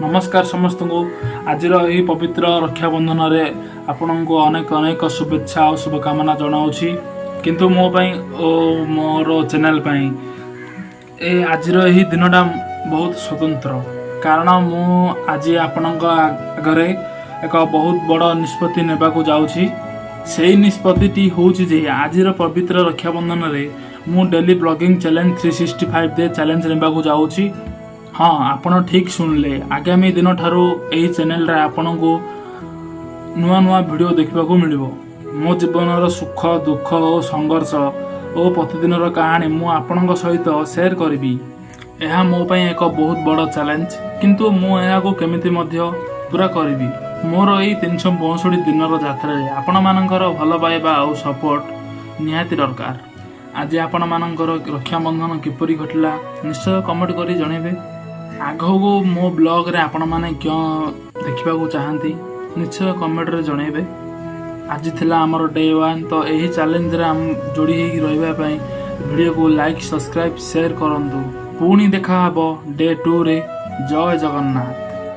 नमस्कार समस्त को आज यही पवित्र रक्षा बंधन आपण को अनेक अनेक शुभेच्छा और शुभकामना जनाऊँगी किंतु मो मोर चैनल आज यही दिनटा बहुत स्वतंत्र कारण मु आज आपण आगे एक बहुत बड़ निष्पत्ति नेबा को जाऊँगी से निष्पत्ति हूँ आज पवित्र रक्षा बंधन में मु daily blogging challenge 365 day challenge नेबा को जाऊँगी। हाँ आपण ठीक शुणिले आगामी दिन ठारू यही चैनल रे आपण को नुआ नुआ वीडियो देखा मिलिबो। मो जीवन सुख दुख और संघर्ष और प्रतिदिन कहानी मु आपण सहित शेयर करी। यह मो एक बहुत बड़ चैलेंज किंतु मु यह को केमिति मध्य पूरा करी। मोर यही 365 दिन यात्रा आपण मानकर भल पाइबा और सपोर्ट निहाती दरकार। आज आपण मानकर रक्षा बंधन किपरि घटला निश्चय कमेंट करी जनइबे। आगको मो ब्लॉग रे आपण माने क्यों देखा चाहती निश्चय कमेंट रे जनइबे। आज थिला हमर डे 1 तो यही चैलेंज रे हम जोड़ी रहिबा पई वीडियो को लाइक सब्सक्राइब शेयर करंतु। पुणी देखा हबो डे 2 रे। जय जगन्नाथ।